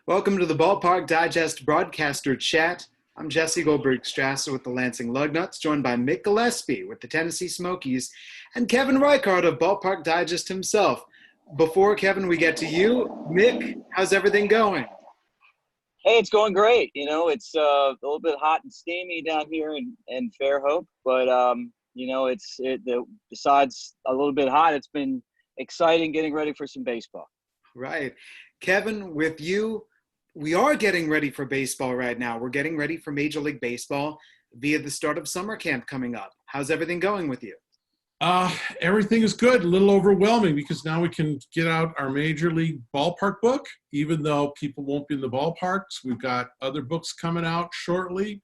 Welcome to the Ballpark Digest Broadcaster Chat. I'm Jesse Goldberg-Strassler with the Lansing Lugnuts, joined by Mick Gillispie with the Tennessee Smokies, and Kevin Reichard of Ballpark Digest himself. Before, Kevin, we get to you. Mick, how's everything going? Hey, it's going great. It's a little bit hot and steamy down here in Fairhope, but besides a little bit hot, it's been exciting getting ready for some baseball. Right. Kevin, with you, we are getting ready for baseball right now. We're getting ready for Major League Baseball via the start of summer camp coming up. How's everything going with you? Everything is good. A little overwhelming because now we can get out our Major League Ballpark book, even though people won't be in the ballparks. We've got other books coming out shortly.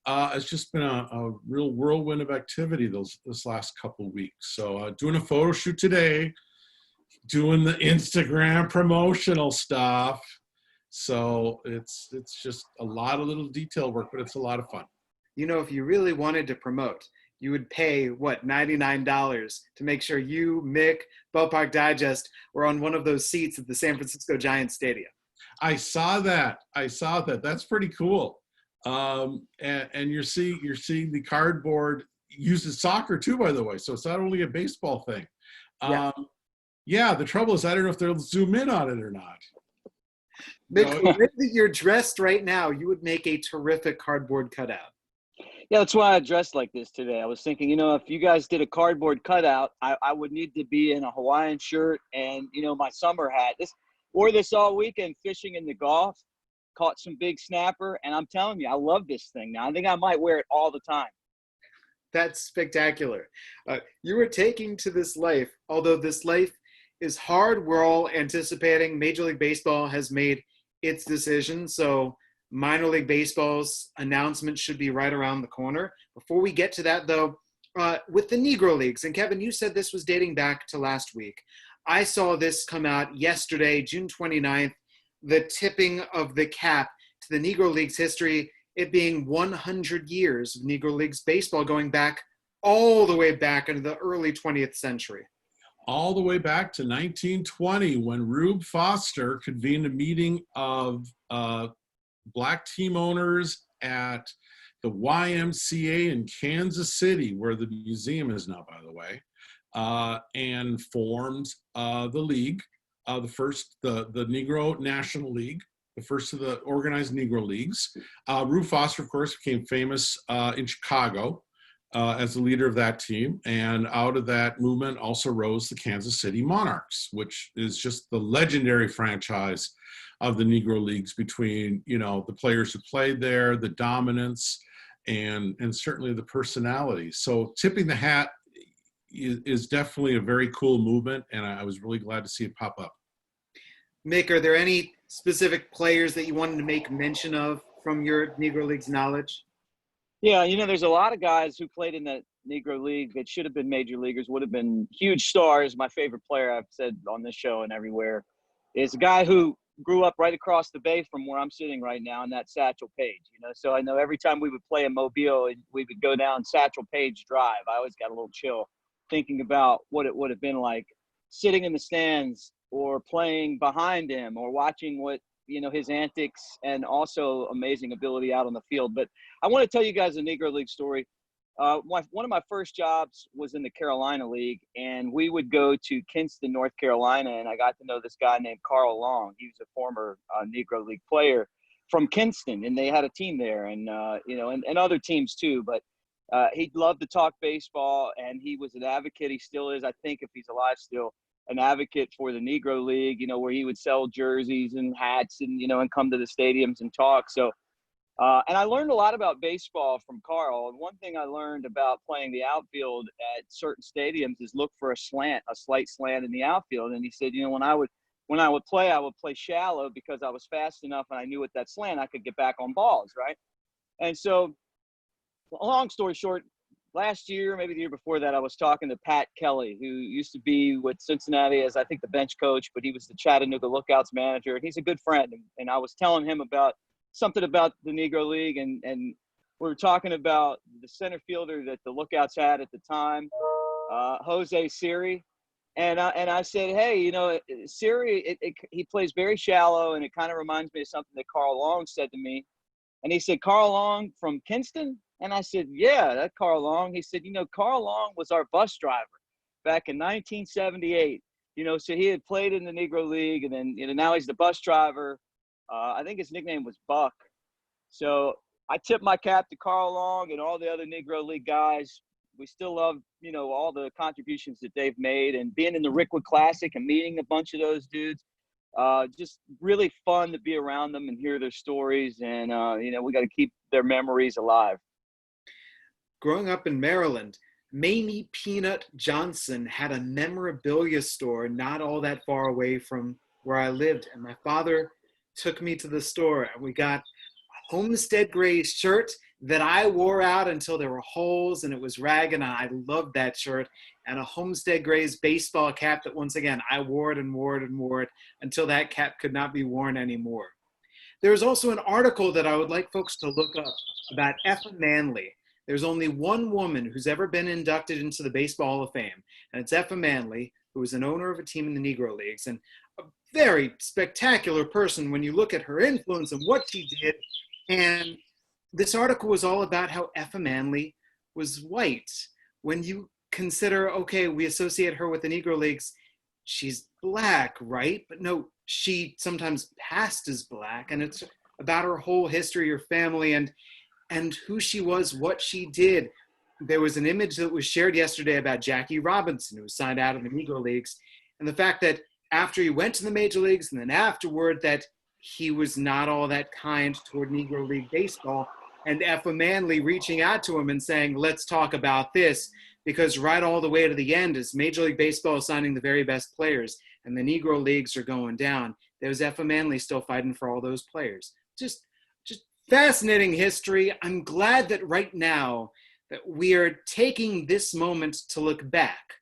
It's just been a real whirlwind of activity this last couple of weeks. So doing a photo shoot today, doing the Instagram promotional stuff. So it's just a lot of little detail work, but it's a lot of fun. If you really wanted to promote, you would pay, $99 to make sure you, Mick, Ballpark Digest were on one of those seats at the San Francisco Giants Stadium. I saw that. That's pretty cool. And you're seeing the cardboard used in soccer too, by the way. So it's not only a baseball thing. Yeah, the trouble is I don't know if they'll zoom in on it or not. Mick, the way that you're dressed right now, you would make a terrific cardboard cutout. Yeah, that's why I dressed like this today. I was thinking, if you guys did a cardboard cutout, I would need to be in a Hawaiian shirt and, my summer hat. Wore this all weekend fishing in the Gulf, caught some big snapper, and I'm telling you, I love this thing now. I think I might wear it all the time. That's spectacular. You were taking to this life, although this life is hard. We're all anticipating Major League Baseball has made its decision, so minor league baseball's announcement should be right around the corner. Before we get to that, though, with the Negro Leagues, and Kevin, you said this was dating back to last week. I saw this come out yesterday, June 29th, the tipping of the cap to the Negro Leagues history, it being 100 years of Negro Leagues baseball going back all the way back into the early 20th century. All the way back to 1920 when Rube Foster convened a meeting of black team owners at the YMCA in Kansas City, where the museum is now, by the way, and formed the league, the Negro National League, the first of the organized Negro Leagues. Rube Foster, of course, became famous in Chicago as the leader of that team, and out of that movement also rose the Kansas City Monarchs, which is just the legendary franchise of the Negro Leagues between, the players who played there, the dominance, and certainly the personality. So tipping the hat is definitely a very cool movement, and I was really glad to see it pop up. Mick, are there any specific players that you wanted to make mention of from your Negro Leagues knowledge? Yeah, there's a lot of guys who played in that Negro League that should have been major leaguers, would have been huge stars. My favorite player, I've said on this show and everywhere, is a guy who grew up right across the bay from where I'm sitting right now, and that's Satchel Paige. So I know every time we would play in Mobile, we would go down Satchel Paige Drive. I always got a little chill thinking about what it would have been like sitting in the stands or playing behind him or watching what, his antics and also amazing ability out on the field. But I want to tell you guys a Negro League story. One of my first jobs was in the Carolina League, and we would go to Kinston, North Carolina, and I got to know this guy named Carl Long. He was a former Negro League player from Kinston, and they had a team there, and and other teams too. But he loved to talk baseball, and he was an advocate. He still is, I think, if he's alive still, an advocate for the Negro League, where he would sell jerseys and hats and, and come to the stadiums and talk. So, and I learned a lot about baseball from Carl. And one thing I learned about playing the outfield at certain stadiums is look for a slight slant in the outfield. And he said, when I would play shallow because I was fast enough and I knew with that slant I could get back on balls, right? And so, long story short, last year, maybe the year before that, I was talking to Pat Kelly, who used to be with Cincinnati as, I think, the bench coach, but he was the Chattanooga Lookouts manager. And he's a good friend. And I was telling him about something about the Negro League, and we were talking about the center fielder that the Lookouts had at the time, Jose Siri. And I said, hey, you know, Siri, he plays very shallow, and it kind of reminds me of something that Carl Long said to me. And he said, Carl Long from Kinston? And I said, yeah, that's Carl Long. He said, you know, Carl Long was our bus driver back in 1978. You know, so he had played in the Negro League, and then, you know, now he's the bus driver. I think his nickname was Buck. So I tip my cap to Carl Long and all the other Negro League guys. We still love, you know, all the contributions that they've made, and being in the Rickwood Classic and meeting a bunch of those dudes. Just really fun to be around them and hear their stories. And, you know, we got to keep their memories alive. Growing up in Maryland, Mamie Peanut Johnson had a memorabilia store not all that far away from where I lived. And my father took me to the store, and we got a Homestead Gray shirt that I wore out until there were holes and it was ragged, and I loved that shirt, and a Homestead Gray's baseball cap that, once again, I wore it and wore it and wore it until that cap could not be worn anymore. There's also an article that I would like folks to look up about Effa Manley. There's only one woman who's ever been inducted into the Baseball Hall of Fame, and it's Effa Manley, who was an owner of a team in the Negro Leagues, and a very spectacular person when you look at her influence and what she did. And this article was all about how Effa Manley was white. When you consider, okay, we associate her with the Negro Leagues, she's black, right? But no, she sometimes passed as black, and it's about her whole history, her family, and who she was, what she did. There was an image that was shared yesterday about Jackie Robinson, who was signed out of the Negro Leagues, and the fact that after he went to the Major Leagues and then afterward that he was not all that kind toward Negro League baseball, and Effa Manley reaching out to him and saying, let's talk about this, because right all the way to the end, as Major League Baseball is signing the very best players and the Negro Leagues are going down, there's Effa Manley still fighting for all those players. Just fascinating history. I'm glad that right now that we are taking this moment to look back,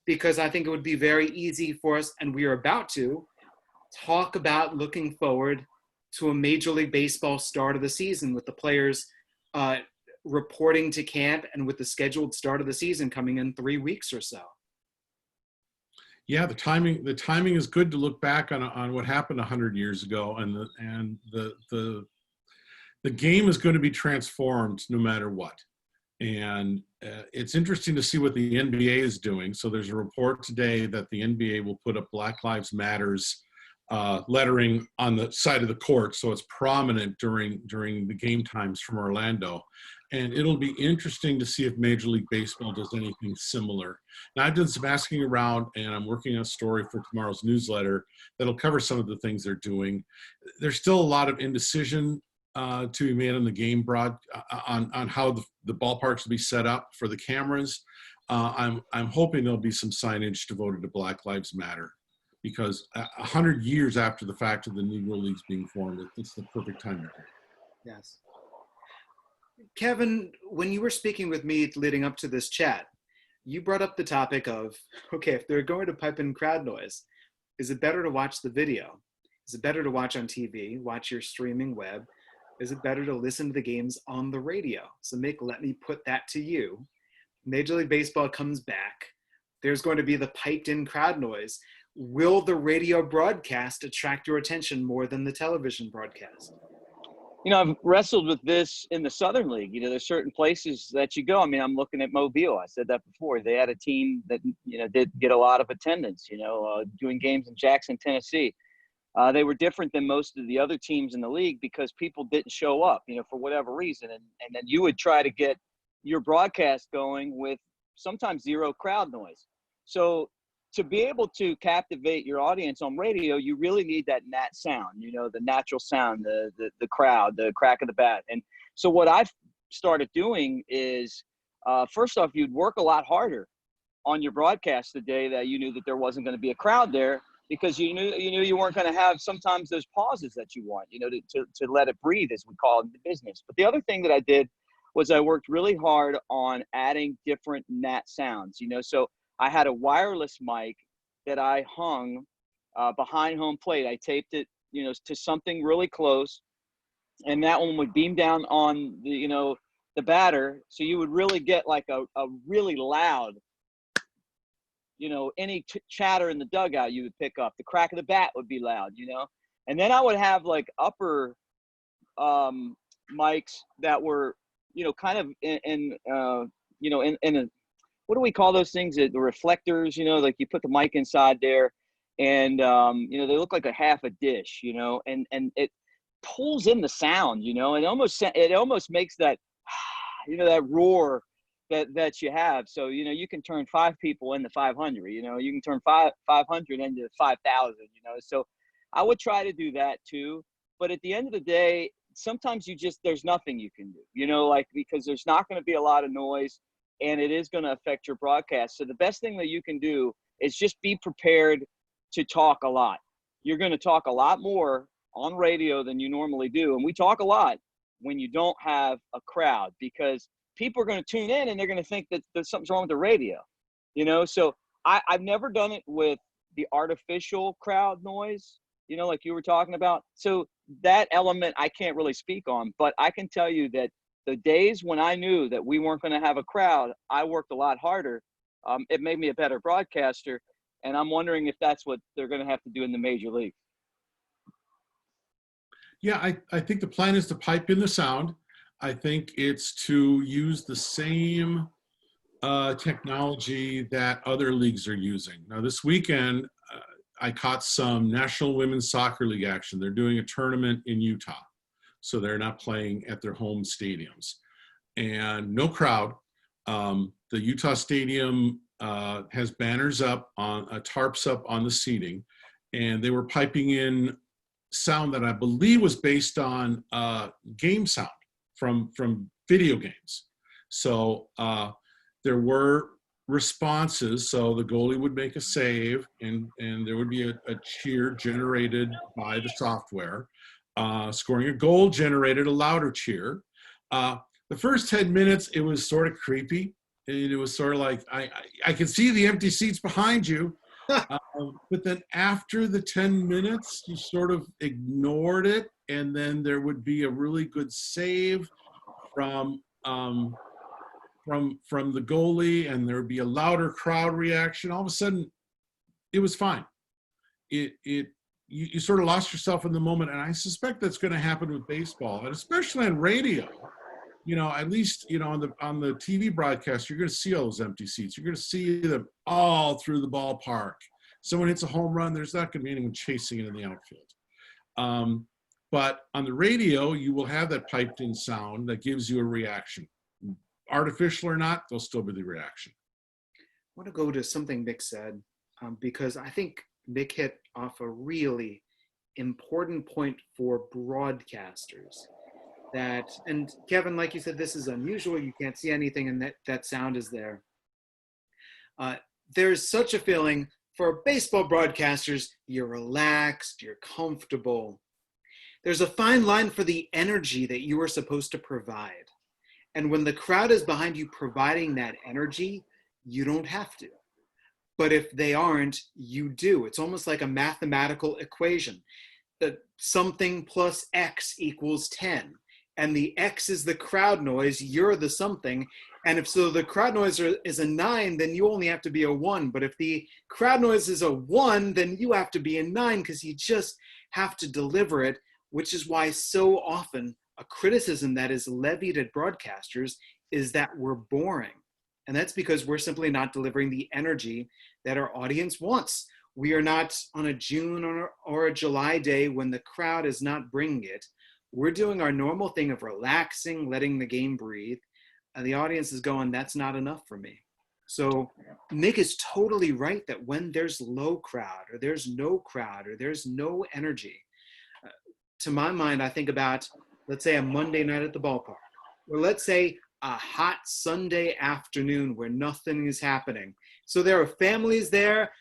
because I think it would be very easy for us, and we are about to talk about looking forward to a Major League Baseball start of the season, with the players reporting to camp and with the scheduled start of the season coming in 3 weeks or so. Yeah, the timing is good to look back on what happened 100 years ago, and the game is going to be transformed no matter what. And it's interesting to see what the NBA is doing. So there's a report today that the NBA will put up Black Lives Matters lettering on the side of the court, so it's prominent during the game times from Orlando. And it'll be interesting to see if Major League Baseball does anything similar. Now, I've done some asking around, and I'm working on a story for tomorrow's newsletter that'll cover some of the things they're doing. There's still a lot of indecision to be made on the game on how the ballparks will be set up for the cameras. I'm hoping there'll be some signage devoted to Black Lives Matter, because 100 years after the fact of the Negro Leagues being formed, it's the perfect time to do it. Yes. Kevin, when you were speaking with me leading up to this chat, you brought up the topic of, okay, if they're going to pipe in crowd noise, is it better to watch the video? Is it better to watch on TV, watch your streaming web? Is it better to listen to the games on the radio? So Mick, let me put that to you. Major League Baseball comes back. There's going to be the piped in crowd noise. Will the radio broadcast attract your attention more than the television broadcast? You know, I've wrestled with this in the Southern League. You know, there's certain places that you go. I mean, I'm looking at Mobile. I said that before. They had a team that, you know, did get a lot of attendance, you know, doing games in Jackson, Tennessee. They were different than most of the other teams in the league because people didn't show up, you know, for whatever reason. And then you would try to get your broadcast going with sometimes zero crowd noise. So to be able to captivate your audience on radio, you really need that nat sound, you know, the natural sound, the crowd, the crack of the bat. And so what I've started doing is, first off, you'd work a lot harder on your broadcast the day that you knew that there wasn't going to be a crowd there, because you knew you weren't going to have sometimes those pauses that you want, you know, to let it breathe, as we call it in the business. But the other thing that I did was I worked really hard on adding different nat sounds, you know. So I had a wireless mic that I hung behind home plate. I taped it, you know, to something really close, and that one would beam down on the, you know, the batter. So you would really get like a really loud any chatter in the dugout you would pick up. The crack of the bat would be loud, and then I would have like upper mics that were, kind of in a, what do we call those things? The reflectors, like you put the mic inside there, and they look like a half a dish, and it pulls in the sound, it almost makes that, that roar that you have. So, you can turn 5 people into 500, you can turn 500 into 5,000, so I would try to do that too. But at the end of the day, sometimes there's nothing you can do, because there's not going to be a lot of noise and it is going to affect your broadcast. So the best thing that you can do is just be prepared to talk a lot. You're going to talk a lot more on radio than you normally do. And we talk a lot when you don't have a crowd, because people are going to tune in and they're going to think that something's wrong with the radio, So I've never done it with the artificial crowd noise, like you were talking about. So that element I can't really speak on, but I can tell you that the days when I knew that we weren't going to have a crowd, I worked a lot harder. It made me a better broadcaster. And I'm wondering if that's what they're going to have to do in the major league. Yeah, I think the plan is to pipe in the sound. I think it's to use the same technology that other leagues are using. Now, this weekend, I caught some National Women's Soccer League action. They're doing a tournament in Utah, so they're not playing at their home stadiums. And no crowd. The Utah Stadium has banners up, tarps up on the seating, and they were piping in sound that I believe was based on game sound from video games. So there were responses. So the goalie would make a save, and there would be a cheer generated by the software. Scoring a goal generated a louder cheer. The first 10 minutes, it was sort of creepy. And it was sort of like, I could see the empty seats behind you. But then after the 10 minutes, you sort of ignored it. And then there would be a really good save from the goalie, and there would be a louder crowd reaction. All of a sudden, it was fine. You sort of lost yourself in the moment, and I suspect that's going to happen with baseball, and especially on radio. At least on the TV broadcast, you're going to see all those empty seats. You're going to see them all through the ballpark. Someone hits a home run, there's not going to be anyone chasing it in the outfield. But on the radio, you will have that piped-in sound that gives you a reaction. Artificial or not, there'll still be the reaction. I want to go to something Mick said, because I think Mick hit off a really important point for broadcasters. And Kevin, like you said, this is unusual. You can't see anything, and that sound is there. There's such a feeling for baseball broadcasters, you're relaxed, you're comfortable. There's a fine line for the energy that you are supposed to provide. And when the crowd is behind you providing that energy, you don't have to. But if they aren't, you do. It's almost like a mathematical equation. That something plus X equals 10. And the X is the crowd noise, you're the something. And if so the crowd noise is a 9, then you only have to be a 1. But if the crowd noise is a 1, then you have to be a 9, because you just have to deliver it, which is why so often a criticism that is levied at broadcasters is that we're boring. And that's because we're simply not delivering the energy that our audience wants. We are not on a June or a July day when the crowd is not bringing it. We're doing our normal thing of relaxing, letting the game breathe. And the audience is going, that's not enough for me. So Nick is totally right that when there's low crowd, or there's no crowd, or there's no energy, to my mind, I think about, let's say, a Monday night at the ballpark, or let's say a hot Sunday afternoon where nothing is happening. So there are families there,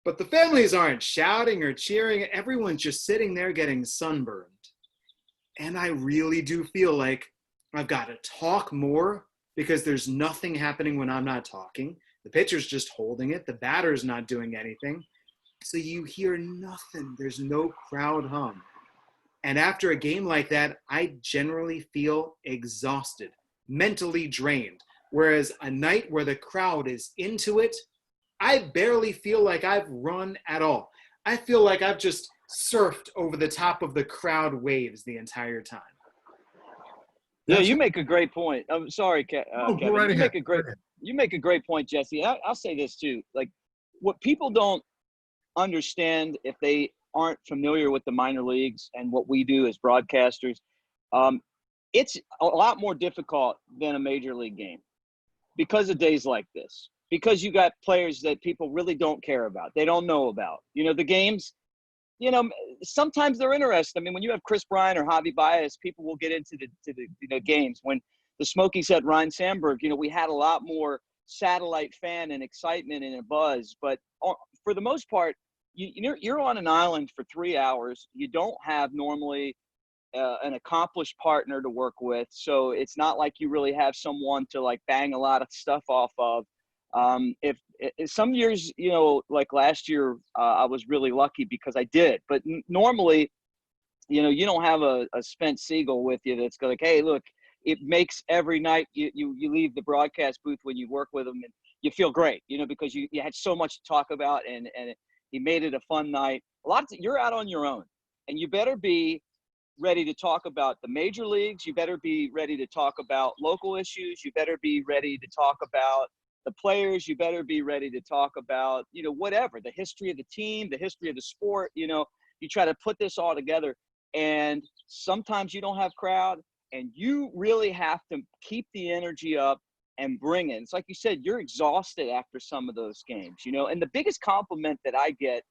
but the families aren't shouting or cheering. Everyone's just sitting there getting sunburned. And I really do feel like I've got to talk more, because there's nothing happening when I'm not talking. The pitcher's just holding it. The batter's not doing anything. So you hear nothing. There's no crowd hum. And after a game like that, I generally feel exhausted, mentally drained. Whereas a night where the crowd is into it, I barely feel like I've run at all. I feel like I've just surfed over the top of the crowd waves the entire time. Yeah, you make a great point. I'm sorry, Kevin. Go right ahead. You make a great point, Jesse. I'll say this too. Like, what people don't understand if they aren't familiar with the minor leagues and what we do as broadcasters, it's a lot more difficult than a major league game because of days like this. Because you got players that people really don't care about. They don't know about. You know, the games, you know, sometimes they're interesting. I mean, when you have Chris Bryant or Javi Baez, people will get into the games. When the Smokies had Ryan Sandberg, you know, we had a lot more satellite fan and excitement and a buzz. But for the most part, you're on an island for 3 hours. You don't have normally an accomplished partner to work with. So it's not like you really have someone to like bang a lot of stuff off of. If some years, you know, like last year, I was really lucky because I did. But normally, you know, you don't have a Spence Siegel with you that's like, hey, look, it makes every night you leave the broadcast booth when you work with him and you feel great, you know, because you had so much to talk about and he made it a fun night. You're out on your own, and you better be ready to talk about the major leagues. You better be ready to talk about local issues. You better be ready to talk about the players. You better be ready to talk about, you know, whatever, the history of the team, the history of the sport. You know, you try to put this all together, and sometimes you don't have crowd, and you really have to keep the energy up and bring it. It's like you said, you're exhausted after some of those games, you know, and the biggest compliment that I get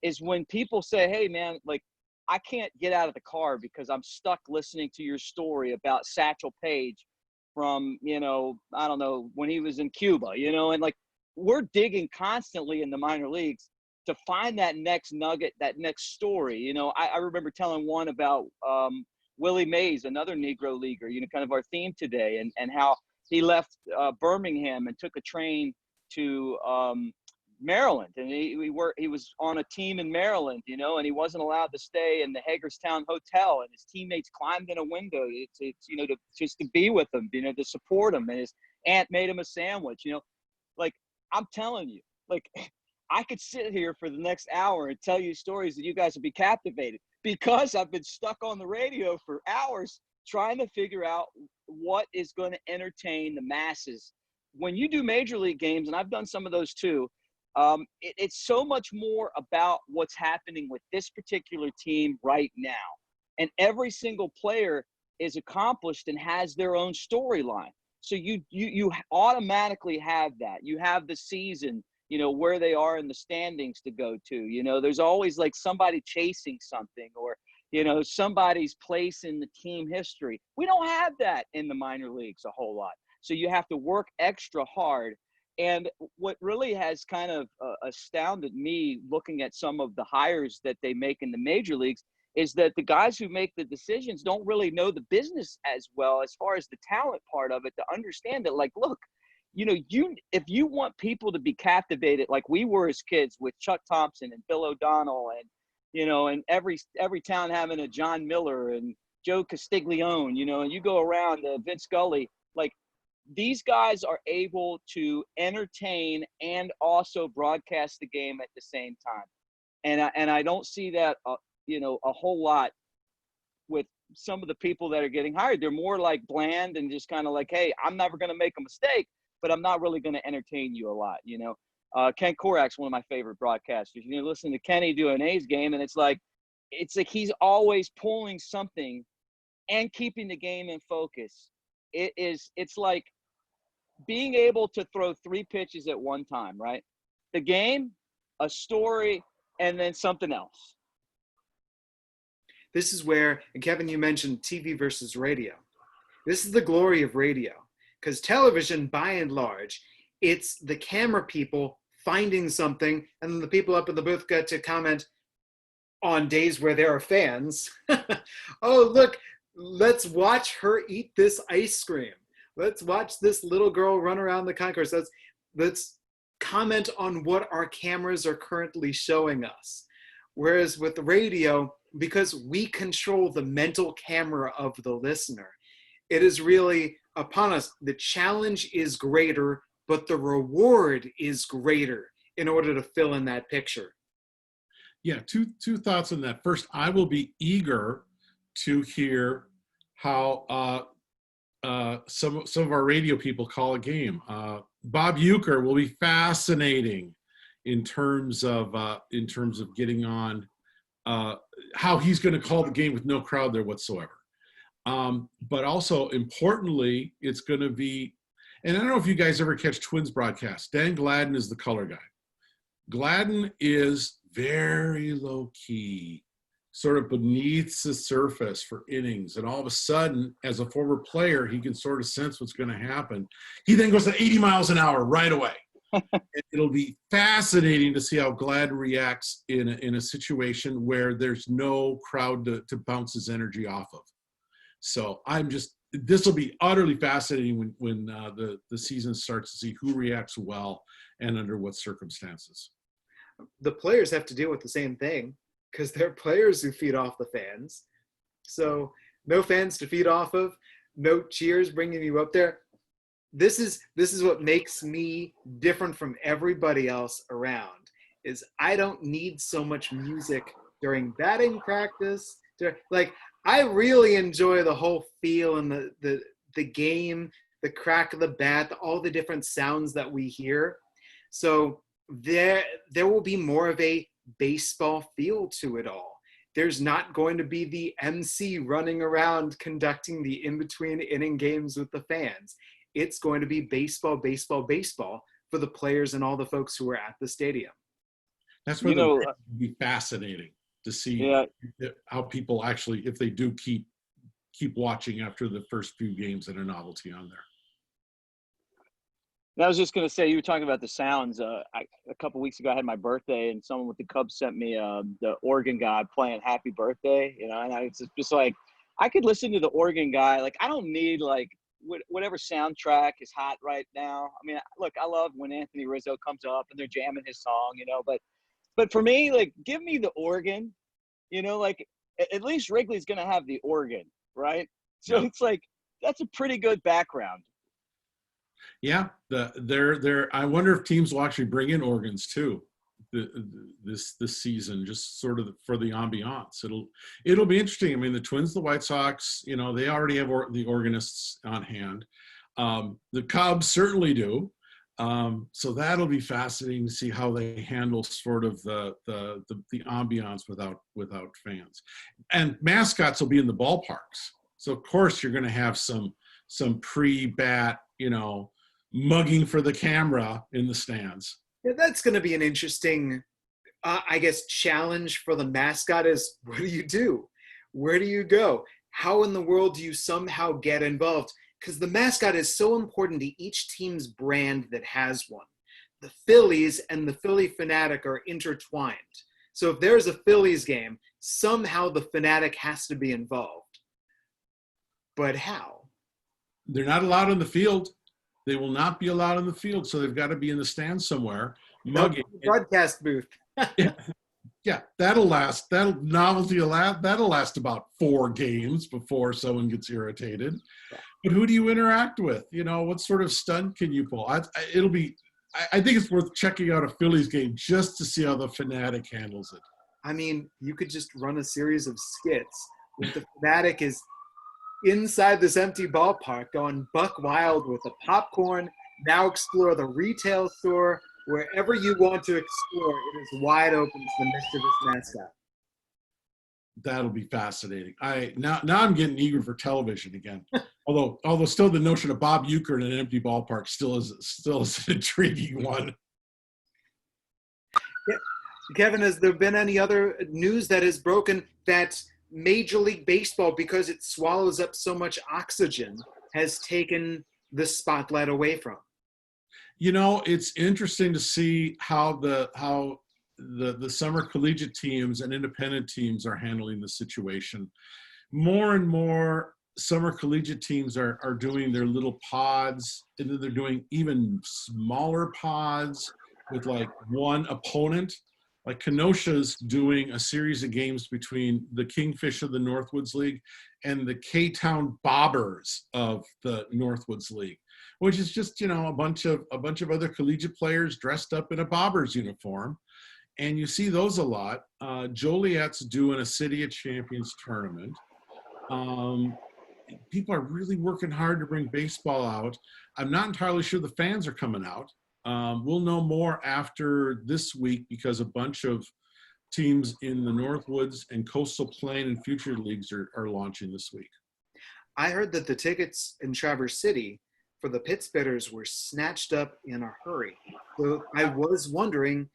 is when people say, hey man, like, I can't get out of the car because I'm stuck listening to your story about Satchel Paige from, you know, I don't know, when he was in Cuba, you know, and like, we're digging constantly in the minor leagues to find that next nugget, that next story. You know, I remember telling one about Willie Mays, another Negro leaguer, you know, kind of our theme today, and how he left Birmingham and took a train to Maryland, and he was on a team in Maryland, you know, and he wasn't allowed to stay in the Hagerstown Hotel, and his teammates climbed in a window to you know, just to be with him, you know, to support him, and his aunt made him a sandwich, you know. Like, I'm telling you, like, I could sit here for the next hour and tell you stories that you guys would be captivated, because I've been stuck on the radio for hours trying to figure out what is going to entertain the masses. When you do major league games, and I've done some of those too, it's so much more about what's happening with this particular team right now. And every single player is accomplished and has their own storyline. So you automatically have that. You have the season, you know, where they are in the standings to go to. You know, there's always like somebody chasing something, or, you know, somebody's place in the team history. We don't have that in the minor leagues a whole lot. So you have to work extra hard. And what really has kind of astounded me looking at some of the hires that they make in the major leagues is that the guys who make the decisions don't really know the business as well as far as the talent part of it, to understand that, like, look, you know, if you want people to be captivated like we were as kids with Chuck Thompson and Bill O'Donnell, and, you know, and every town having a John Miller and Joe Castiglione, you know, and you go around Vince Scully, like, these guys are able to entertain and also broadcast the game at the same time. And I don't see that, you know, a whole lot with some of the people that are getting hired. They're more like bland and just kind of like, hey, I'm never going to make a mistake, but I'm not really going to entertain you a lot, you know. Ken Korak's one of my favorite broadcasters. You know, listen to Kenny do an A's game, and it's like he's always pulling something and keeping the game in focus. It's like being able to throw 3 pitches at one time, right? The game, a story, and then something else. This is where, and Kevin, you mentioned TV versus radio. This is the glory of radio, because television, by and large, it's the camera people finding something, and then the people up in the booth get to comment on days where there are fans. Oh, look, let's watch her eat this ice cream. Let's watch this little girl run around the concourse. Let's comment on what our cameras are currently showing us. Whereas with the radio, because we control the mental camera of the listener, it is really upon us. The challenge is greater, but the reward is greater in order to fill in that picture. Yeah, two thoughts on that. First, I will be eager to hear how some of our radio people call a game. Bob Uecker will be fascinating in terms of getting on how he's going to call the game with no crowd there whatsoever. But also importantly, it's going to be, and I don't know if you guys ever catch Twins broadcasts. Dan Gladden is the color guy. Gladden is very low key, sort of beneath the surface for innings. And all of a sudden, as a former player, he can sort of sense what's going to happen. He then goes to 80 miles an hour right away. It'll be fascinating to see how Gladden reacts in a situation where there's no crowd to bounce his energy off of. So this will be utterly fascinating when the season starts to see who reacts well and under what circumstances. The players have to deal with the same thing because they're players who feed off the fans. So no fans to feed off of, no cheers bringing you up there. This is what makes me different from everybody else around, is I don't need so much music during batting practice. I really enjoy the whole feel and the game, the crack of the bat, all the different sounds that we hear. So there will be more of a baseball feel to it all. There's not going to be the MC running around conducting the in-between inning games with the fans. It's going to be baseball, baseball, baseball for the players and all the folks who are at the stadium. That's where it'll be fascinating to see how people actually, if they do keep watching after the first few games and a novelty on there. And I was just going to say, you were talking about the sounds. A couple weeks ago, I had my birthday, and someone with the Cubs sent me the organ guy playing "Happy Birthday." And it's just like, I could listen to the organ guy. Like, I don't need whatever soundtrack is hot right now. I mean, look, I love when Anthony Rizzo comes up and they're jamming his song, but for me, give me the organ, at least Wrigley's going to have the organ, right? So It's like, that's a pretty good background. Yeah. I wonder if teams will actually bring in organs too this season, just sort of for the ambiance. It'll be interesting. I mean, the Twins, the White Sox, they already have the organists on hand. The Cubs certainly do. So that'll be fascinating to see how they handle sort of the ambiance without fans. And mascots will be in the ballparks. So of course you're going to have some pre-bat, mugging for the camera in the stands. Yeah, that's going to be an interesting, challenge for the mascot is, what do you do? Where do you go? How in the world do you somehow get involved? Because the mascot is so important to each team's brand that has one. The Phillies and the Philly Fanatic are intertwined. So if there's a Phillies game, somehow the Fanatic has to be involved. But how? They're not allowed on the field. They will not be allowed in the field, so they've got to be in the stands somewhere, mugging. Broadcast booth. Yeah, that'll last. That'll last about 4 games before someone gets irritated. Yeah. But who do you interact with? What sort of stunt can you pull? I think it's worth checking out a Phillies game just to see how the Fanatic handles it. I mean, you could just run a series of skits with the Fanatic is inside this empty ballpark going buck wild with the popcorn. Now explore the retail store. Wherever you want to explore, it is wide open to the mischievous mascot. That'll be fascinating. Now I'm getting eager for television again. although still the notion of Bob Uecker in an empty ballpark still is an intriguing one. Yeah. Kevin, has there been any other news that has broken that Major League Baseball, because it swallows up so much oxygen, has taken the spotlight away from? It's interesting to see how the summer collegiate teams and independent teams are handling the situation. More and more summer collegiate teams are doing their little pods, and then they're doing even smaller pods with one opponent. like Kenosha's doing a series of games between the Kingfish of the Northwoods League and the K-Town Bobbers of the Northwoods League, which is just, a bunch of other collegiate players dressed up in a Bobbers uniform. And you see those a lot. Joliet's doing a City of Champions tournament. People are really working hard to bring baseball out. I'm not entirely sure the fans are coming out. We'll know more after this week because a bunch of teams in the Northwoods and Coastal Plain and Future Leagues are launching this week. I heard that the tickets in Traverse City for the pit spitters were snatched up in a hurry. So I was wondering,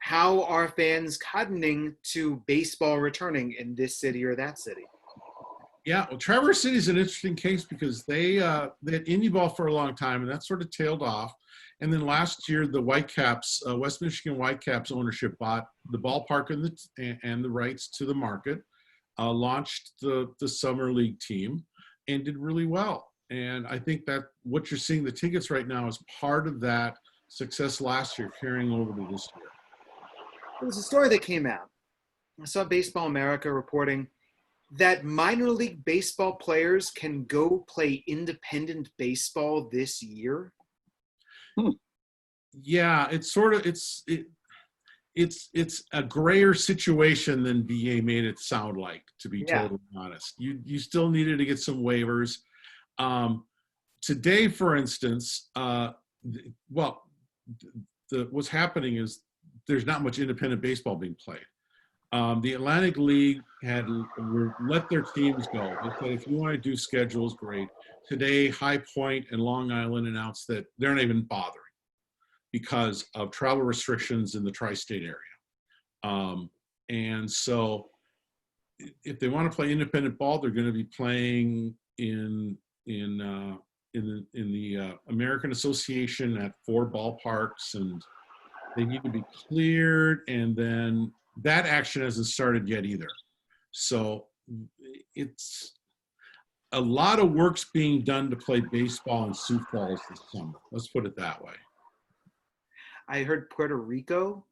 how are fans cottoning to baseball returning in this city or that city? Yeah, well, Traverse City is an interesting case because they had indie ball for a long time, and that sort of tailed off. And then last year, the Whitecaps, West Michigan Whitecaps ownership bought the ballpark and the rights to the market, launched the summer league team, and did really well. And I think that what you're seeing the tickets right now is part of that success last year carrying over to this year. There was a story that came out. I saw Baseball America reporting that minor league baseball players can go play independent baseball this year. Yeah, it's a grayer situation than BA made it sound like, to be totally honest. You still needed to get some waivers. Today, for instance, what's happening is there's not much independent baseball being played. The Atlantic League had let their teams go. They said, if you want to do schedules, great. Today, High Point and Long Island announced that they're not even bothering because of travel restrictions in the tri-state area. And so if they want to play independent ball, they're going to be playing in the American Association at 4 ballparks, and they need to be cleared, and then that action hasn't started yet either. So it's a lot of work's being done to play baseball in Sioux Falls this summer. Let's put it that way. I heard Puerto Rico,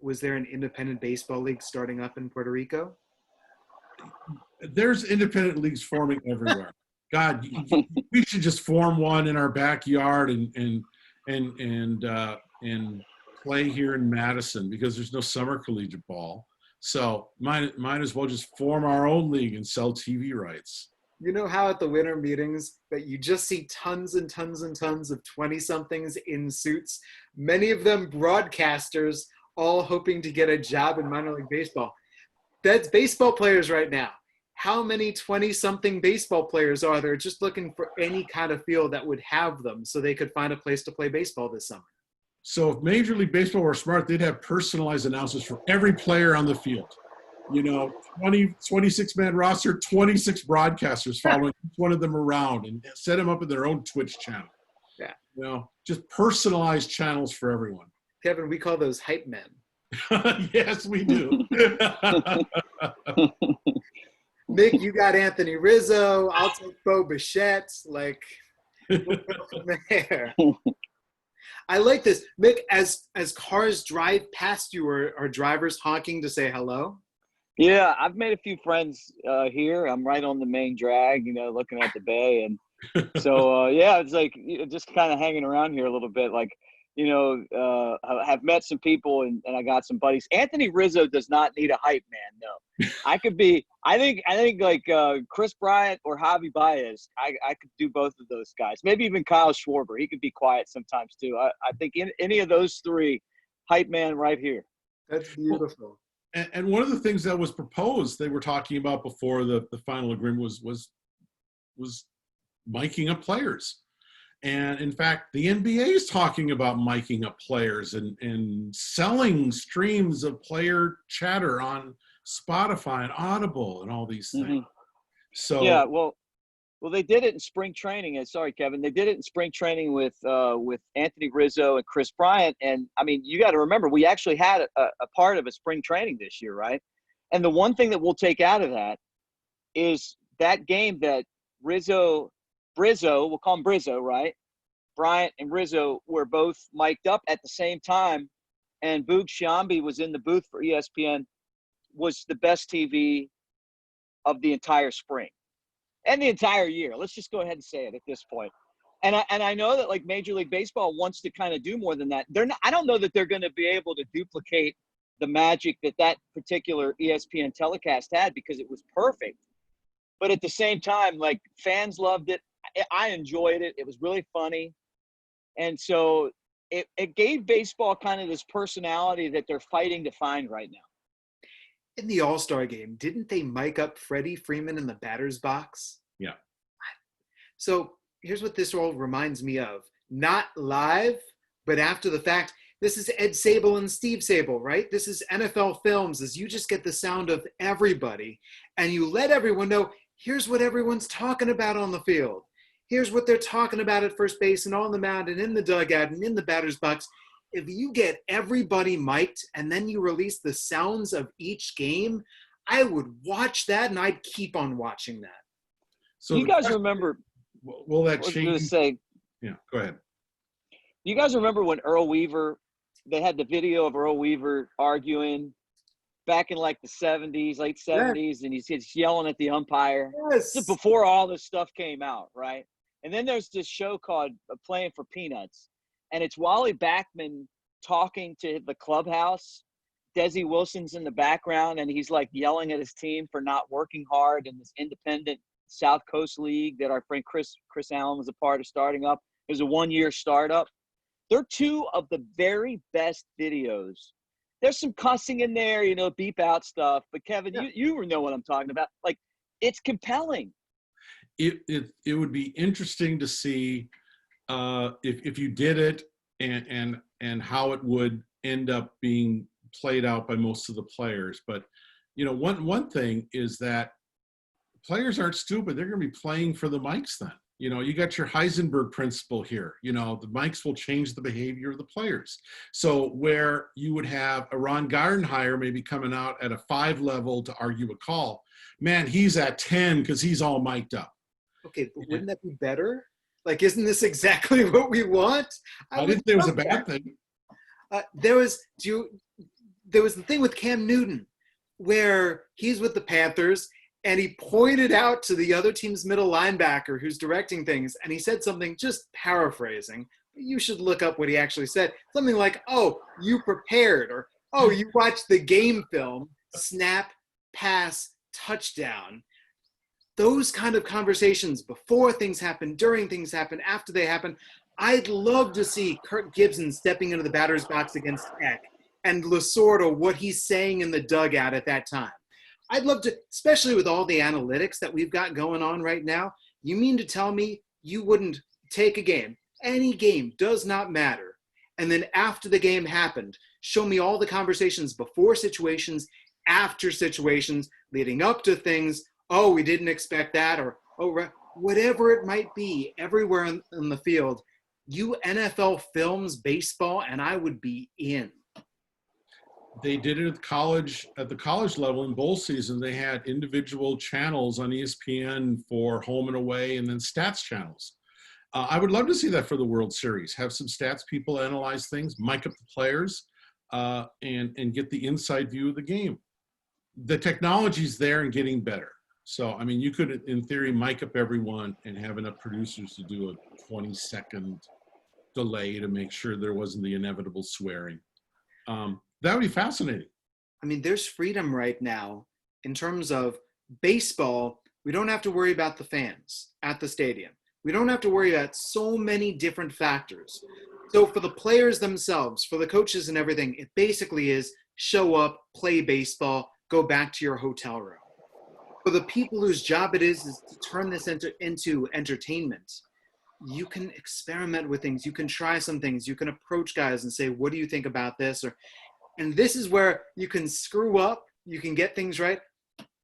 was there an independent baseball league starting up in Puerto Rico? There's independent leagues forming everywhere. God, we should just form one in our backyard and play here in Madison because there's no summer collegiate ball. So might as well just form our own league and sell TV rights. You know how at the winter meetings that you just see tons and tons and tons of 20-somethings in suits, many of them broadcasters, all hoping to get a job in minor league baseball. That's baseball players right now. How many 20-something baseball players are there just looking for any kind of field that would have them so they could find a place to play baseball this summer? So if Major League Baseball were smart, they'd have personalized announcers for every player on the field. 26-man roster, 26 broadcasters following each one of them around and set them up in their own Twitch channel. Yeah. Just personalized channels for everyone. Kevin, we call those hype men. Yes, we do. Mick, you got Anthony Rizzo. I'll take Bo Bichette. We'll go from there. I like this. Mick, as cars drive past you, are drivers honking to say hello? Yeah, I've made a few friends here. I'm right on the main drag, looking at the bay. And so, it's like just kind of hanging around here a little bit. Have met some people and I got some buddies. Anthony Rizzo does not need a hype man, no. I think like Chris Bryant or Javi Baez, I could do both of those guys. Maybe even Kyle Schwarber. He could be quiet sometimes too. I think in any of those three, hype man right here. That's beautiful. And one of the things that was proposed, they were talking about before the final agreement was miking up players. And in fact, the NBA is talking about miking up players and selling streams of player chatter on Spotify and Audible and all these things. Mm-hmm. So yeah, well, they did it in spring training. And sorry, Kevin, they did it in spring training with Anthony Rizzo and Chris Bryant. And I mean, you got to remember, we actually had a part of a spring training this year, right? And the one thing that we'll take out of that is that game that Brizzo, we'll call him Brizzo, right? Bryant and Rizzo were both mic'd up at the same time, and Boog Sciambi was in the booth for ESPN, was the best TV of the entire spring and the entire year. Let's just go ahead and say it at this point. And I know that like Major League Baseball wants to kind of do more than that. I don't know that they're going to be able to duplicate the magic that particular ESPN telecast had, because it was perfect. But at the same time, like, fans loved it. I enjoyed it. It was really funny. And so it gave baseball kind of this personality that they're fighting to find right now. In the All-Star game, didn't they mic up Freddie Freeman in the batter's box? Yeah. So here's what this all reminds me of. Not live, but after the fact. This is Ed Sable and Steve Sable, right? This is NFL Films, as you just get the sound of everybody, and you let everyone know, here's what everyone's talking about on the field. Here's what they're talking about at first base and on the mound and in the dugout and in the batter's box. If you get everybody mic'd and then you release the sounds of each game, I would watch that, and I'd keep on watching that. So you guys remember? Will that change? I was going to say. Yeah, go ahead. You guys remember when Earl Weaver? They had the video of Earl Weaver arguing back in like the 70s, late 70s, and he's yelling at the umpire. Yes. Just before all this stuff came out, right? And then there's this show called Playing for Peanuts, and it's Wally Backman talking to the clubhouse. Desi Wilson's in the background, and he's like yelling at his team for not working hard in this independent South Coast League that our friend Chris Allen was a part of starting up. It was a one-year startup. They're two of the very best videos. There's some cussing in there, beep out stuff. But Kevin, yeah. you know what I'm talking about. Like, it's compelling. It would be interesting to see if you did it and how it would end up being played out by most of the players. But one thing is that players aren't stupid. They're going to be playing for the mics then. You got your Heisenberg principle here. The mics will change the behavior of the players. So where you would have a Ron Gardenhire maybe coming out at a 5 level to argue a call, man, he's at 10 because he's all mic'd up. Okay, but wouldn't that be better? Like, isn't this exactly what we want? I didn't think it was a bad thing. There was the thing with Cam Newton where he's with the Panthers, and he pointed out to the other team's middle linebacker who's directing things, and he said something, just paraphrasing. You should look up what he actually said. Something like, oh, you prepared, or, oh, you watched the game film, snap, pass, touchdown. Those kind of conversations before things happen, during things happen, after they happen. I'd love to see Kirk Gibson stepping into the batter's box against Eck and Lasorda, what he's saying in the dugout at that time. I'd love to, especially with all the analytics that we've got going on right now. You mean to tell me you wouldn't take a game, any game, does not matter, and then after the game happened, show me all the conversations before situations, after situations, leading up to things, oh, we didn't expect that, or, oh, whatever it might be, everywhere in the field, you NFL Films baseball, and I would be in. They did it at the college level in bowl season. They had individual channels on ESPN for home and away, and then stats channels. I would love to see that for the World Series. Have some stats people analyze things, mic up the players, and get the inside view of the game. The technology's there and getting better. So, I mean, you could, in theory, mic up everyone and have enough producers to do a 20-second delay to make sure there wasn't the inevitable swearing. That would be fascinating. I mean, there's freedom right now in terms of baseball. We don't have to worry about the fans at the stadium. We don't have to worry about so many different factors. So for the players themselves, for the coaches and everything, it basically is show up, play baseball, go back to your hotel room. For the people whose job it is to turn this into entertainment, you can experiment with things. You can try some things. You can approach guys and say, what do you think about this? And this is where you can screw up. You can get things right.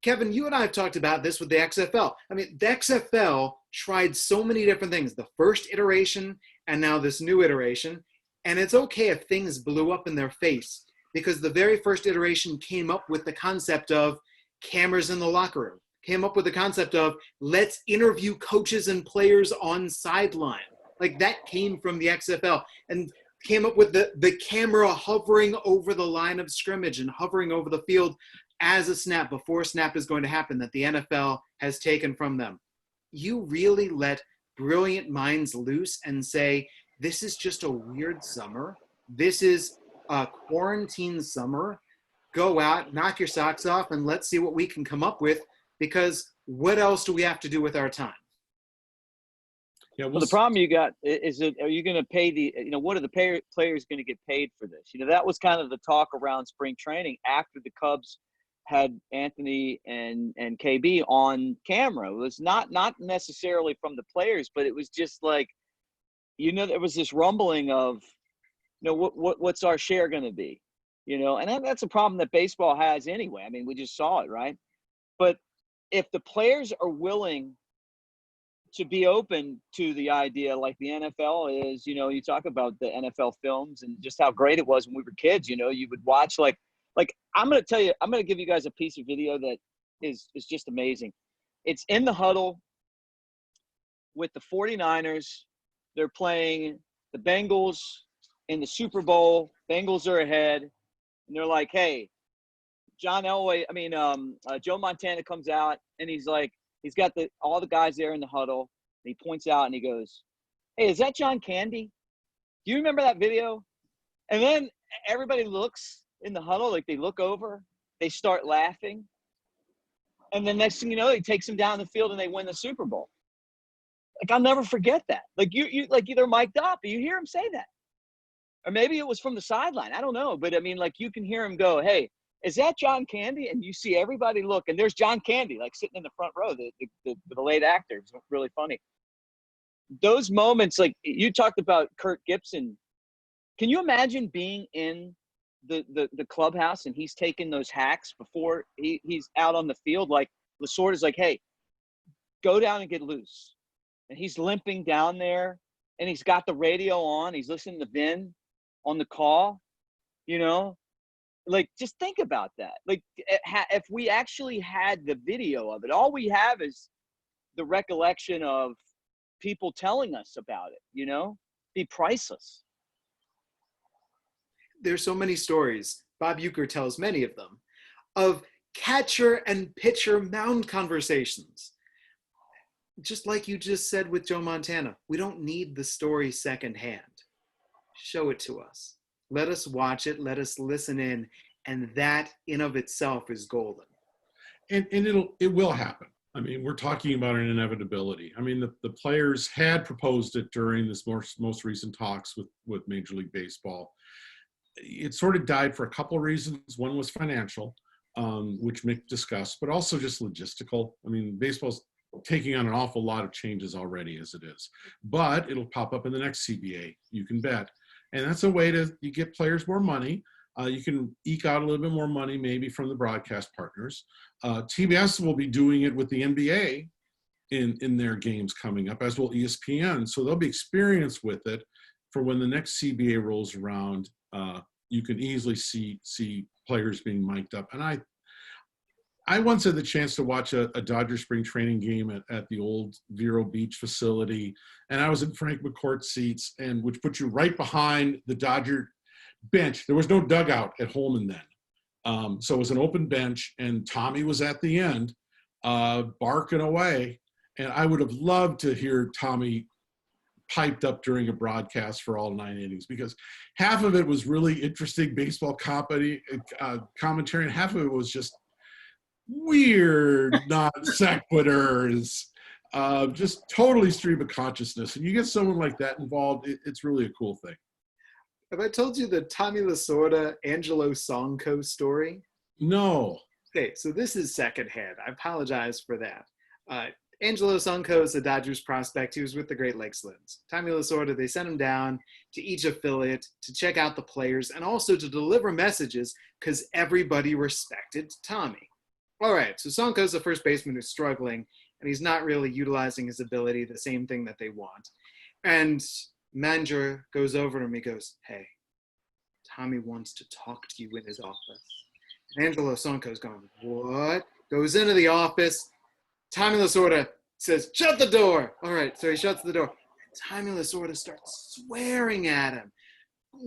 Kevin, you and I have talked about this with the XFL. I mean, the XFL tried so many different things, the first iteration and now this new iteration. And it's okay if things blew up in their face, because the very first iteration came up with the concept of cameras in the locker room, came up with the concept of let's interview coaches and players on sideline. Like, that came from the XFL. And came up with the camera hovering over the line of scrimmage and hovering over the field as a snap, before snap is going to happen, that the NFL has taken from them. You really let brilliant minds loose and say, this is just a weird summer. This is a quarantine summer. Go out, knock your socks off, and let's see what we can come up with, because what else do we have to do with our time? Yeah, well, the problem you got is that, are you going to pay what are the players going to get paid for this? That was kind of the talk around spring training after the Cubs had Anthony and KB on camera. It was not necessarily from the players, but it was just like, there was this rumbling of, what's our share going to be? And that's a problem that baseball has anyway. I mean, we just saw it, right? But if the players are willing to be open to the idea, like the NFL is, you talk about the NFL films and just how great it was when we were kids. You would watch like I'm going to give you guys a piece of video that is just amazing. It's in the huddle with the 49ers. They're playing the Bengals in the Super Bowl. Bengals are ahead, and they're like, hey, Joe Montana comes out, and he's like, he's got all the guys there in the huddle, and he points out and he goes, hey, is that John Candy? Do you remember that video? And then everybody looks in the huddle, like they look over, they start laughing. And then next thing you know, he takes them down the field and they win the Super Bowl. Like, I'll never forget that. Like you like either mic'd up, or you hear him say that. Or maybe it was from the sideline. I don't know. But I mean, like, you can hear him go, hey, is that John Candy? And you see everybody look, and there's John Candy, like sitting in the front row, the late actor. It's really funny. Those moments, like you talked about Kurt Gibson. Can you imagine being in the clubhouse and he's taking those hacks before he's out on the field? Like, Lasorda's like, hey, go down and get loose. And he's limping down there, and he's got the radio on. He's listening to Vin on the call, Like, just think about that. Like, if we actually had the video of it, all we have is the recollection of people telling us about it, be priceless. There's so many stories, Bob Uecker tells many of them, of catcher and pitcher mound conversations. Just like you just said with Joe Montana, we don't need the story secondhand. Show it to us. Let us watch it. Let us listen in. And that in of itself is golden. And it will happen. I mean, we're talking about an inevitability. I mean, the players had proposed it during this most recent talks with Major League Baseball. It sort of died for a couple of reasons. One was financial, which Mick discussed, but also just logistical. I mean, baseball's taking on an awful lot of changes already as it is. But it'll pop up in the next CBA, you can bet. And that's a way you get players more money. You can eke out a little bit more money maybe from the broadcast partners. TBS will be doing it with the NBA in their games coming up, as will ESPN. So they'll be experienced with it for when the next CBA rolls around. You can easily see players being mic'd up. And I once had the chance to watch a Dodger spring training game at the old Vero Beach facility, and I was in Frank McCourt's seats, and which put you right behind the Dodger bench. There was no dugout at Holman then. So it was an open bench, and Tommy was at the end barking away. And I would have loved to hear Tommy piped up during a broadcast for all 9 innings, because half of it was really interesting baseball commentary, and half of it was just weird non sequiturs, just totally stream of consciousness. And you get someone like that involved, it's really a cool thing. Have I told you the Tommy Lasorda, Angelo Sonko story? No. Okay, so this is secondhand. I apologize for that. Angelo Sonko is a Dodgers prospect. He was with the Great Lakes Lynx. Tommy Lasorda, they sent him down to each affiliate to check out the players and also to deliver messages because everybody respected Tommy. All right, so Sonko's a first baseman who's struggling, and he's not really utilizing his ability, the same thing that they want. And manager goes over to him, he goes, hey, Tommy wants to talk to you in his office. And Angelo Sonko's going, what? Goes into the office. Tommy Lasorda says, shut the door. All right, so he shuts the door. Tommy Lasorda starts swearing at him.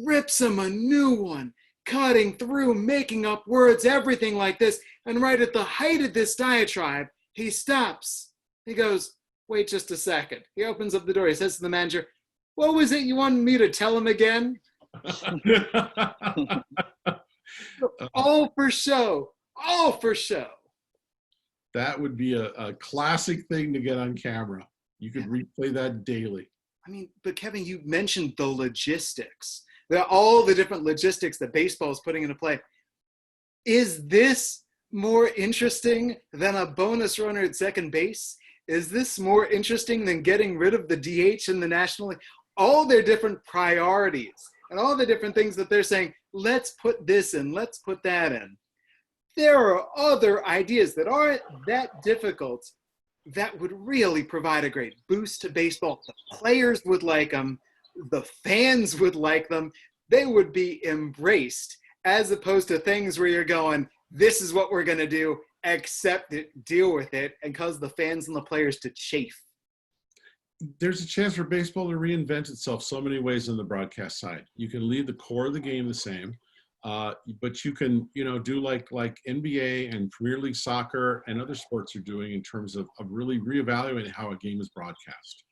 rips him a new one, cutting through, making up words, everything like this. And right at the height of this diatribe, he stops. He goes, wait just a second. He opens up the door. He says to the manager, what was it you wanted me to tell him again? All for show. All for show. That would be a classic thing to get on camera. You could replay that daily. I mean, but Kevin, you mentioned the logistics. All the different logistics that baseball is putting into play. Is this more interesting than a bonus runner at second base? Is this more interesting than getting rid of the DH in the National League? All their different priorities and all the different things that they're saying, let's put this in, let's put that in. There are other ideas that aren't that difficult that would really provide a great boost to baseball. The players would like them. The fans would like them. They would be embraced, as opposed to things where you're going, this is what we're going to do, accept it, deal with it, and cause the fans and the players to chafe. There's a chance for baseball to reinvent itself so many ways on the broadcast side. You can leave the core of the game the same, but you can, do like NBA and Premier League soccer and other sports are doing in terms of really reevaluating how a game is broadcast.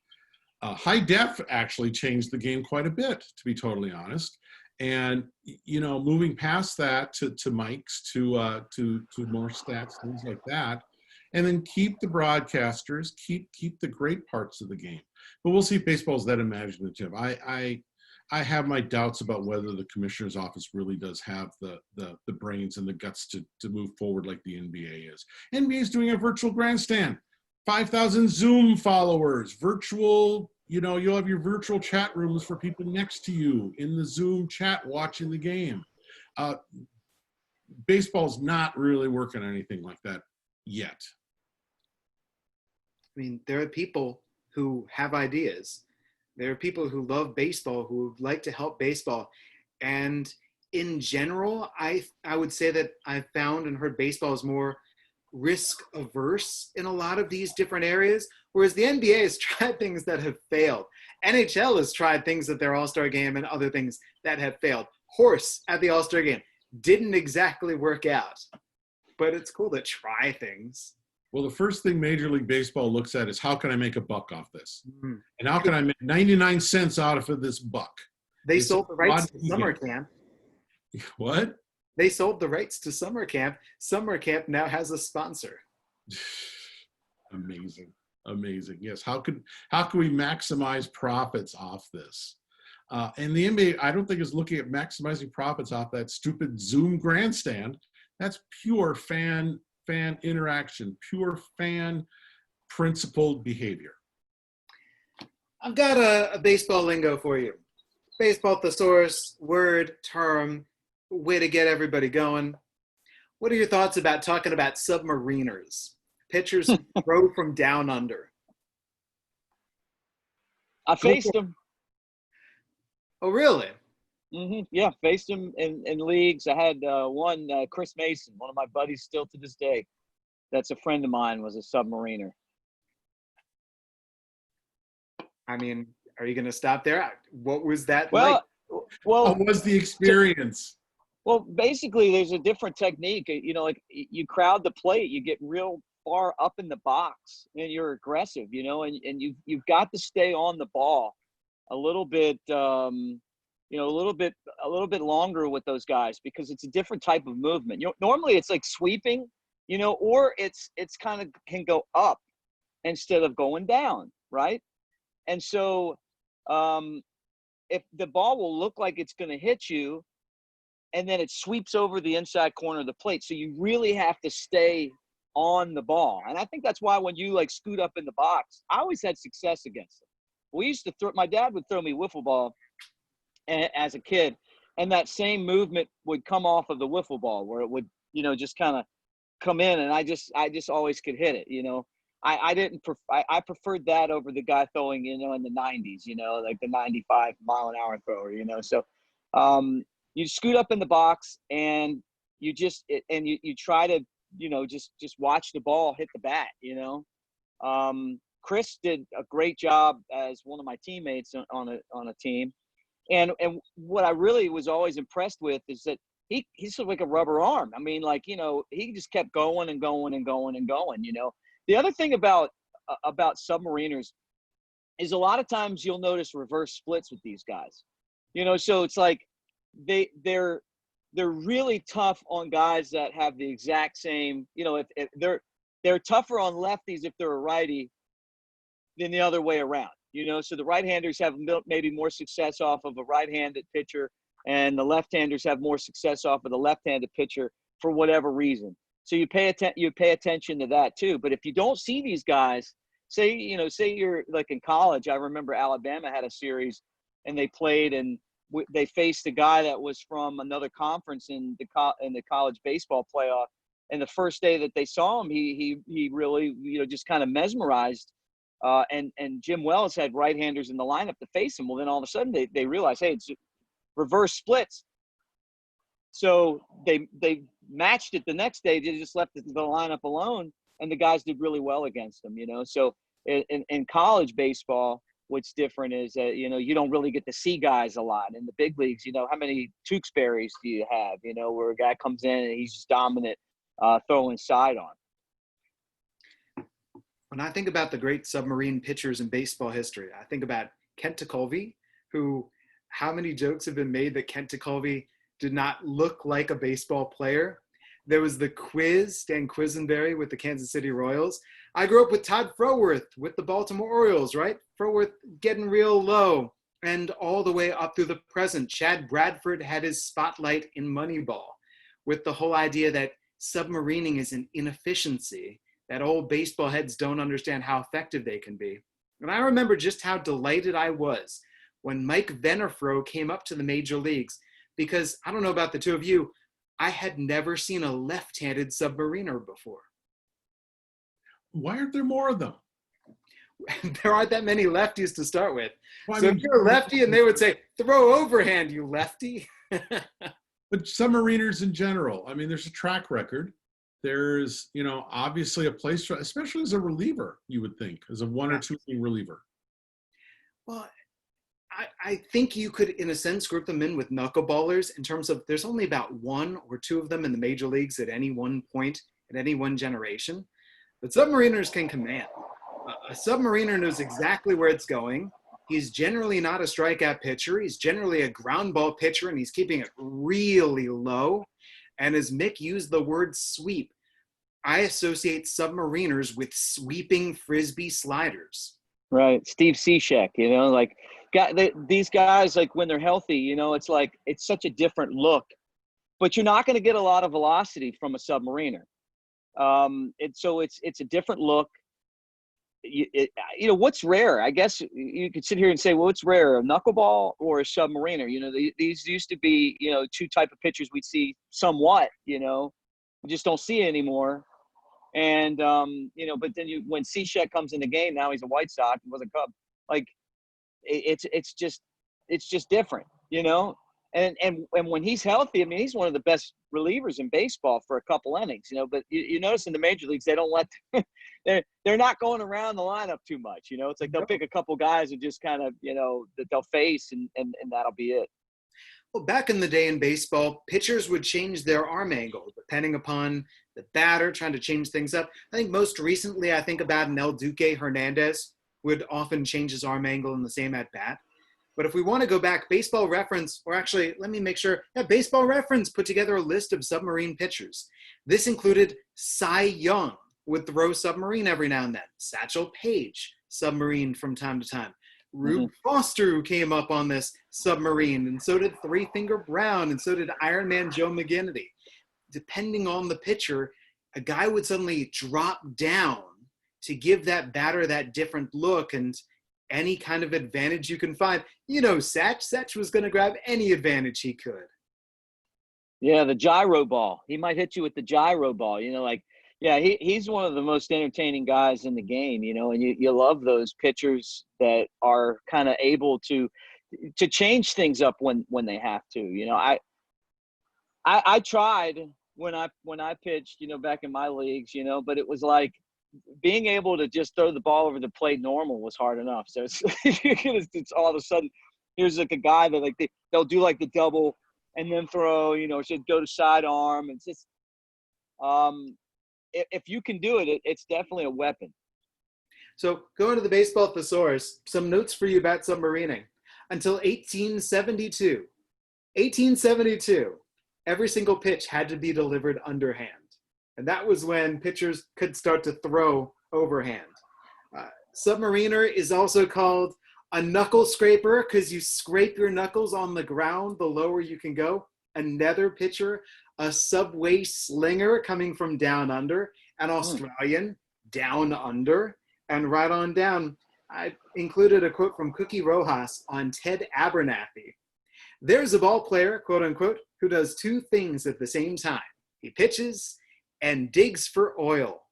High def actually changed the game quite a bit, to be totally honest. And, moving past that to mics, to more stats, things like that, and then keep the broadcasters, keep the great parts of the game. But we'll see if baseball is that imaginative. I have my doubts about whether the commissioner's office really does have the brains and the guts to move forward like the NBA is. NBA is doing a virtual grandstand, 5,000 Zoom followers, virtual, you'll have your virtual chat rooms for people next to you in the Zoom chat watching the game. Baseball's not really working on anything like that yet. I mean, there are people who have ideas. There are people who love baseball, who would like to help baseball. And in general, I would say that I've found and heard baseball is more risk averse in a lot of these different areas, whereas the NBA has tried things that have failed. NHL has tried things at their All-Star game and other things that have failed. Horse at the All-Star game didn't exactly work out, but it's cool to try things. Well, the first thing Major League Baseball looks at is how can I make a buck off this? Mm-hmm. And how can I make 99 cents out of this buck? They sold the rights to summer camp. What? They sold the rights to summer camp. Summer camp now has a sponsor. Amazing. Yes. How can we maximize profits off this? And the NBA, I don't think is looking at maximizing profits off that stupid Zoom grandstand. That's pure fan interaction, pure fan principled behavior. I've got a baseball lingo for you. Baseball thesaurus, word, term, way to get everybody going. What are your thoughts about talking about submariners? Pitchers who throw from down under. I faced them. Oh, really? Mm-hmm. Yeah, faced him in leagues. I had one, Chris Mason, one of my buddies still to this day. That's a friend of mine, was a submariner. I mean, are you going to stop there? What was that like? Well, what was the experience? Well, basically, there's a different technique. Like you crowd the plate, you get real far up in the box, and you're aggressive. And you've got to stay on the ball a little bit. A little bit longer with those guys because it's a different type of movement. Normally it's like sweeping, or it's kind of can go up instead of going down, right? And so if the ball will look like it's going to hit you, and then it sweeps over the inside corner of the plate, so you really have to stay on the ball. And I think that's why when you like scoot up in the box, I always had success against them. We used to my dad would throw me wiffle ball as a kid, and that same movement would come off of the wiffle ball where it would, just kind of come in, and I just always could hit it. I preferred that over the guy throwing, in the 90s, like the 95 mile an hour thrower, So you scoot up in the box and you try to, just watch the ball hit the bat, Chris did a great job as one of my teammates on a team. And what I really was always impressed with is that he's sort of like a rubber arm. I mean, like, you know, he just kept going and going and going and going, you know. The other thing about submariners is a lot of times you'll notice reverse splits with these guys. You know, so it's like they're really tough on guys that have the exact same, you know, if they're tougher on lefties if they're a righty than the other way around. You know, so the right-handers have maybe more success off of a right-handed pitcher, and the left-handers have more success off of the left-handed pitcher for whatever reason. So you pay attention to that too. But if you don't see these guys, say you're like in college. I remember Alabama had a series, and they played, and they faced a guy that was from another conference in the college baseball playoff. And the first day that they saw him, he really, you know, just kind of mesmerized. And Jim Wells had right-handers in the lineup to face him. Well, then all of a sudden they realized, hey, it's reverse splits. So they matched it the next day. They just left the lineup alone, and the guys did really well against them, you know. So in college baseball, what's different is that, you know, you don't really get to see guys a lot. In the big leagues, you know, how many Tewksbury's do you have, you know, where a guy comes in and he's just dominant, throwing sidearm. When I think about the great submarine pitchers in baseball history, I think about Kent Tekulve, who, how many jokes have been made that Kent Tekulve did not look like a baseball player? There was the Quiz, Dan Quisenberry with the Kansas City Royals. I grew up with Todd Froworth with the Baltimore Orioles, right? Froworth getting real low, and all the way up through the present. Chad Bradford had his spotlight in Moneyball with the whole idea that submarining is an inefficiency, that old baseball heads don't understand how effective they can be. And I remember just how delighted I was when Mike Venafro came up to the major leagues, because I don't know about the two of you, I had never seen a left-handed submariner before. Why aren't there more of them? There aren't that many lefties to start with. Well, so if you're a lefty and they would say, throw overhand, you lefty. But submariners in general, I mean, there's a track record. There's, you know, obviously a place for, especially as a reliever, you would think, as a one or two inning reliever. Well, I think you could, in a sense, group them in with knuckleballers in terms of there's only about one or two of them in the major leagues at any one point, at any one generation. But submariners can command. A submariner knows exactly where it's going. He's generally not a strikeout pitcher. He's generally a ground ball pitcher, and he's keeping it really low. And as Mick used the word sweep, I associate submariners with sweeping Frisbee sliders. Right. Steve Cishek, you know, like these guys, like when they're healthy, you know, it's like it's such a different look. But you're not going to get a lot of velocity from a submariner. So it's a different look. You know, what's rare? I guess you could sit here and say, well, what's rare, a knuckleball or a submariner? You know, these used to be, you know, two type of pitchers we'd see somewhat, you know, we just don't see it anymore. And, you know, but then when Cishek comes in the game, now he's a White Sox, he was a Cub. Like it's just different, you know? And when he's healthy, I mean, he's one of the best relievers in baseball for a couple innings, you know. But you notice in the major leagues, they don't let they're not going around the lineup too much, you know. It's like they'll pick a couple guys and just kind of, you know, that they'll face, and that'll be it. Well, back in the day in baseball, pitchers would change their arm angle depending upon the batter, trying to change things up. I think most recently, I think about an El Duque Hernandez would often change his arm angle in the same at bat. But if we want to go back, Baseball Reference, or actually, let me make sure, Baseball Reference put together a list of submarine pitchers. This included Cy Young, would throw submarine every now and then. Satchel Paige, submarine from time to time. Rube Foster, who came up on this submarine, and so did Three Finger Brown, and so did Iron Man Joe McGinnity. Depending on the pitcher, a guy would suddenly drop down to give that batter that different look, and any kind of advantage you can find. You know, Satch was going to grab any advantage he could. Yeah, the gyro ball. He might hit you with the gyro ball, you know, like, yeah, he's one of the most entertaining guys in the game, you know, and you love those pitchers that are kind of able to change things up when they have to. You know, I tried when I pitched, you know, back in my leagues, you know, but it was like being able to just throw the ball over the plate normal was hard enough. So it's all of a sudden here's like a guy that like they'll do like the double and then throw, you know, should go to sidearm. It's just if you can do it, it's definitely a weapon. So going to the baseball thesaurus, some notes for you about submarining. Until 1872, every single pitch had to be delivered underhand. And that was when pitchers could start to throw overhand. Submariner is also called a knuckle scraper because you scrape your knuckles on the ground the lower you can go. Another pitcher, a subway slinger coming from down under, an Australian down under, and right on down. I included a quote from Cookie Rojas on Ted Abernathy. There's a ball player, quote unquote, who does two things at the same time. He pitches and digs for oil.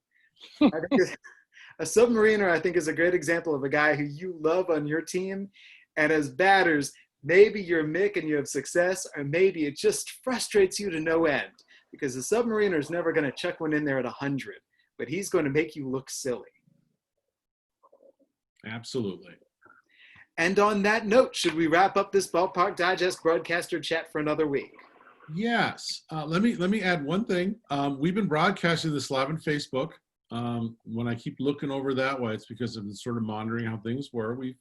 A submariner, I think, is a great example of a guy who you love on your team. And as batters, maybe you're Mick and you have success, or maybe it just frustrates you to no end because the submariner is never going to chuck one in there at 100, but he's going to make you look silly. Absolutely. And on that note, should we wrap up this Ballpark Digest Broadcaster Chat for another week? Yes. Let me add one thing. We've been broadcasting this live on Facebook. When I keep looking over that way, it's because I've been sort of monitoring how things were. We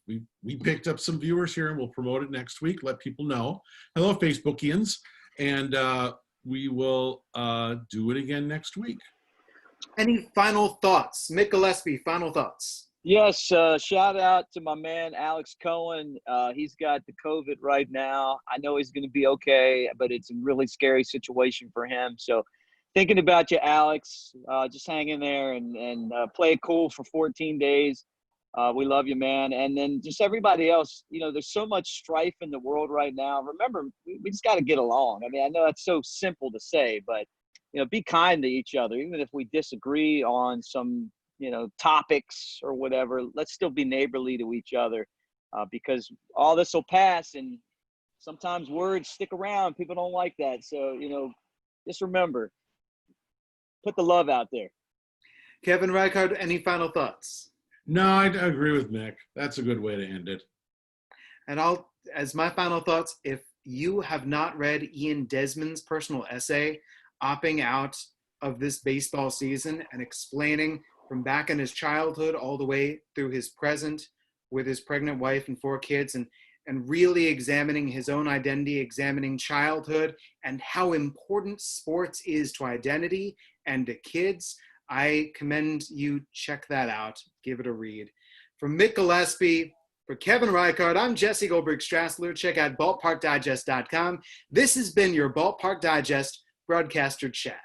picked up some viewers here, and we'll promote it next week. Let people know. Hello, Facebookians, and we will do it again next week. Any final thoughts, Mick Gillispie? Final thoughts. Yes, shout out to my man Alex Cohen. He's got the COVID right now. I know he's going to be okay, but it's a really scary situation for him. So thinking about you, Alex. Just hang in there and play it cool for 14 days. We love you, man. And then just everybody else, you know, there's so much strife in the world right now. Remember, we just got to get along. I mean, I know that's so simple to say, but, you know, be kind to each other. Even if we disagree on some, you know, topics or whatever, let's still be neighborly to each other because all this will pass. And sometimes words stick around. People don't like that. So, you know, just remember, put the love out there. Kevin Reichard, any final thoughts? No, I agree with Mick. That's a good way to end it. And as my final thoughts, if you have not read Ian Desmond's personal essay, opting out of this baseball season and explaining from back in his childhood all the way through his present with his pregnant wife and 4 kids, and really examining his own identity, examining childhood and how important sports is to identity and to kids, I commend you check that out. Give it a read. From Mick Gillispie, for Kevin Reichard, I'm Jesse Goldberg-Strassler. Check out ballparkdigest.com. This has been your Ballpark Digest Broadcaster Chat.